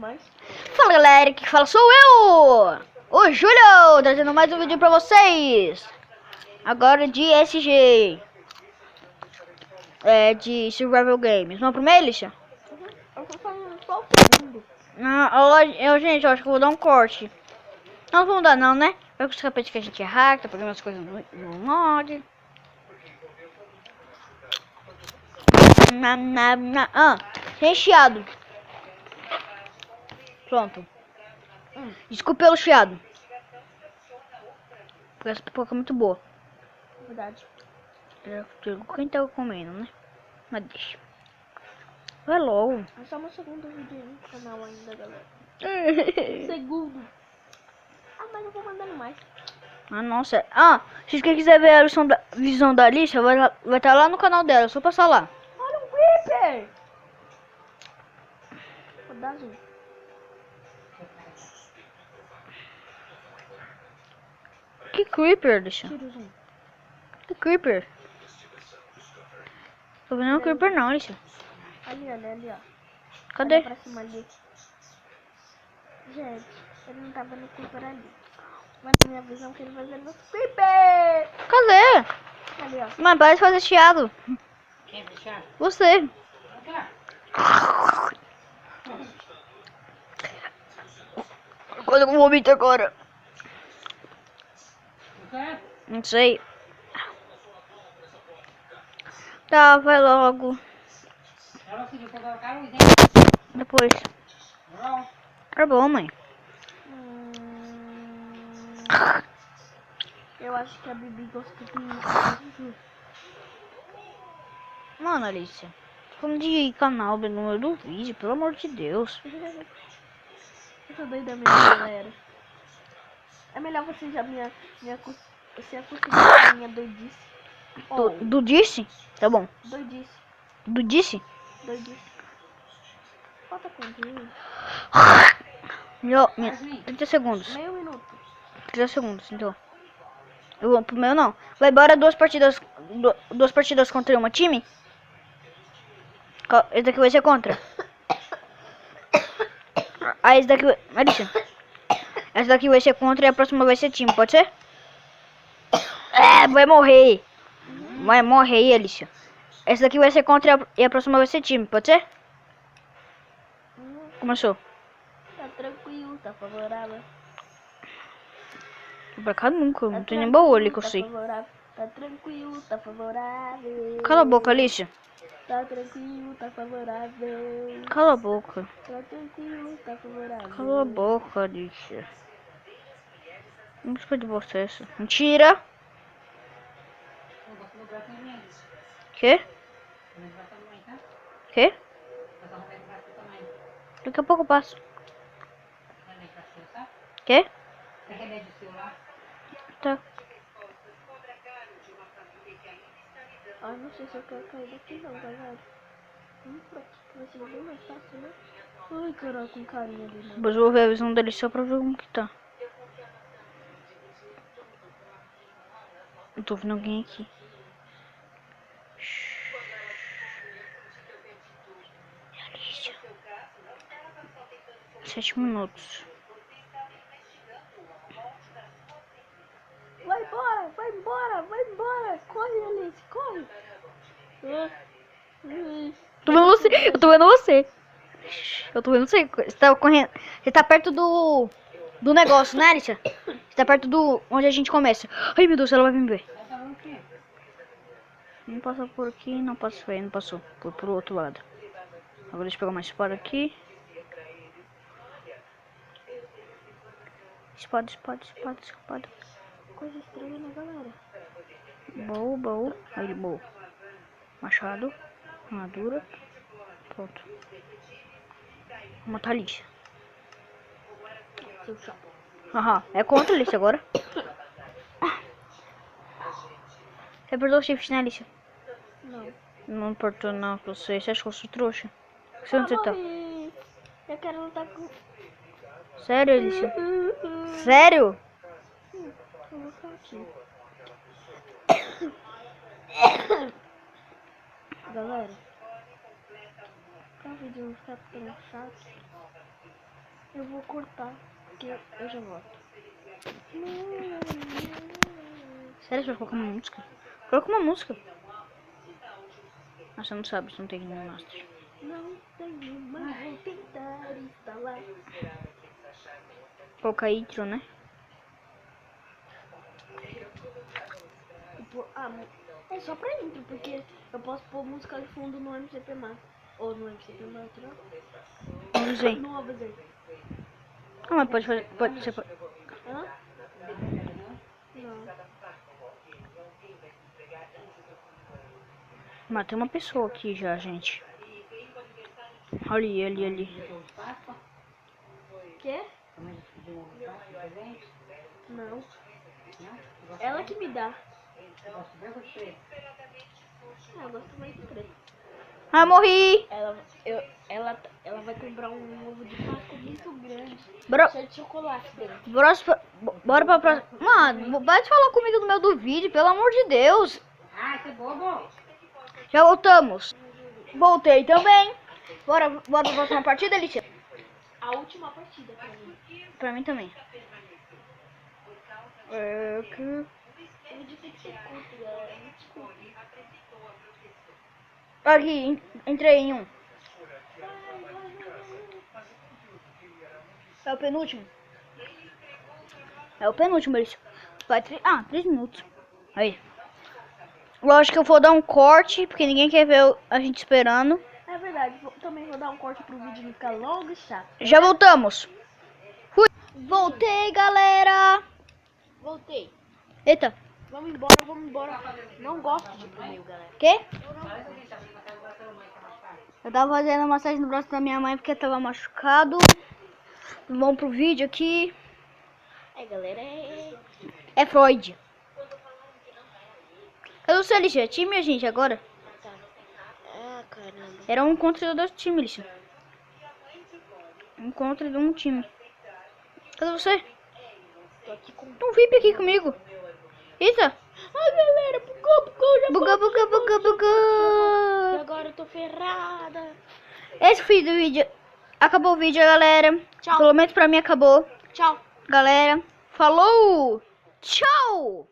demais. Fala galera, que fala sou eu, o Júlio, trazendo mais um vídeo pra vocês. Agora de SG, de Survival Games. Vamos pro meio, Lixa? Eu tô falando só o segundo. Gente, eu acho que eu vou dar um corte. Não vamos dar não, né? Vai com os capetes que a gente errar, tá pegando as coisas no log. Recheado. Pronto. Desculpe pelo chiado. Porque essa pipoca é muito boa. Verdade. Quem tá comendo, né? Mas deixa. Vai logo. É só meu segundo vídeo aí no canal ainda, galera. Segundo. Ah, mas eu vou mandando mais. Ah, nossa. Se quem quiser ver a visão da Alicia, vai estar lá no canal dela. É só passar lá. Olha um Creeper! Vou dar zoom. Que Creeper, Alicia? Tira o zoom. Que Creeper? Tô vendo um Creeper não, Alicia. Ali, ó. Cadê? Olha pra cima ali. Gente, ele não tá vendo o Creeper ali. Mas na minha visão que ele vai ver no Creeper! Cadê? Ali, ó. Mas parece fazer chiado. Quem fez chiado? Você. Quando eu vomito agora? Não sei. Tá, vai logo. Depois. Tá bom, mãe. Eu acho que a Bibi gosta de Mano, Alicia. Falando de canal, número do vídeo, pelo amor de Deus. Eu tô doida mesmo, galera. É melhor você já você acostumar com a minha doidice. Do disse? Tá bom. Doidice. Do disse? Doidice. Falta quanto? 30 segundos. Meio minuto. 30 segundos, então. Eu vou pro meu não. Vai embora duas partidas contra uma time. Esse daqui vai ser contra. Esse daqui vai... Alicia. Essa daqui vai ser contra e a próxima vai ser time, pode ser? Vai morrer. Vai morrer, Alicia. Essa daqui vai ser contra e a próxima vai ser time, pode ser? Começou. Tá tranquilo, tá favorável. Pra cá nunca, não tem nem baú ali que eu sei. Tá tranquilo, tá favorável. Cala a boca, Alicia. Tá tranquilo, tá favorável. Cala a boca. Tá tranquilo, tá favorável. Cala a boca, Alicia. Música de processo. Mentira! Quê? Quê? Daqui a pouco eu passo. Quê? Tá. Ah, não sei se eu quero cair daqui não, galera. Vamos por aqui, que vai ser bem mais fácil, né? Ai, caralho, com carinha ali, mano. Depois eu vou ver a visão dele só pra ver como que tá. Eu tô vendo alguém aqui. 7 minutos. Vai embora, vai embora, vai embora. Corre, Alice, corre. Tô vendo você, eu tô vendo você. Eu tô vendo você. Você tá correndo. Você tá perto do negócio, né, Alicia? Você tá perto do onde a gente começa. Ai, meu Deus, ela vai me ver. Não passou por aqui, não passou aí, não passou. Foi pro outro lado. Agora deixa eu pegar uma espada aqui. Espada. Coisa estranha, né, galera? Baú. Aí, baú. Machado. Armadura. Pronto. Vou matar a Alicia. Seu chapo. Aham, é contra a Alicia agora. Você apertou o shift, né, Alicia? Não. Não apertou não, você acha que eu sou trouxa? Sei onde você tá. Eu quero lutar com... Sério, Alicia? Sério? Eu vou ficar aqui. Galera, pra o vídeo não ficar tão chato, Eu vou cortar, porque eu já volto. Sério, você vai colocar uma música? Coloca uma música. Nossa, não sabe, você não tem no master. Não tenho, mas vou tentar instalar. Coloca intro, né? É só pra intro, porque eu posso pôr música de fundo no MCP Master. Ou no MCP Master, não? Vamos ver. No ABZ. Ah, mas pode fazer. Pode ser. Hã? Não. Matei uma pessoa aqui já, gente. Olha ali. Quê? Não. Ela que me dá. Eu gosto mais de preto. Ah, morri! Ela vai comprar um ovo de Páscoa muito grande. Bora, Cheio de chocolate dentro. bora pra próxima. Mano, vai te falar comigo no meio do vídeo, pelo amor de Deus. Ah, você é bobo? Já voltamos. Voltei também. Bora pra próxima partida, Alicia? A última partida pra mim. Pra mim também. O vídeo tem que ser curto, galera. Me desculpe. Aqui, entrei em um. É o penúltimo? É o penúltimo, Alicia. Vai 3 minutos. Aí. Lógico que eu vou dar um corte, porque ninguém quer ver a gente esperando. É verdade, também vou dar um corte pro vídeo não ficar longo e chato. Já voltamos. Fui. Voltei, galera. Voltei. Eita. Vamos embora. Não gosto de ir pro meio, galera. Quê? Eu tava fazendo massagem no braço da minha mãe porque tava machucado. Vamos pro vídeo aqui. É, galera, É Freud. Cadê o seu, Alicia? Time, a gente, agora? Ah, caramba. Era um contra dois times, Alicia. Um contra de um time. Cadê você? Tô aqui com... Um VIP aqui comigo. Eita. Ai, galera, Bugou. E agora eu tô ferrada. Esse foi do vídeo. Acabou o vídeo, galera. Tchau. Pelo menos pra mim acabou. Tchau. Galera, falou. Tchau.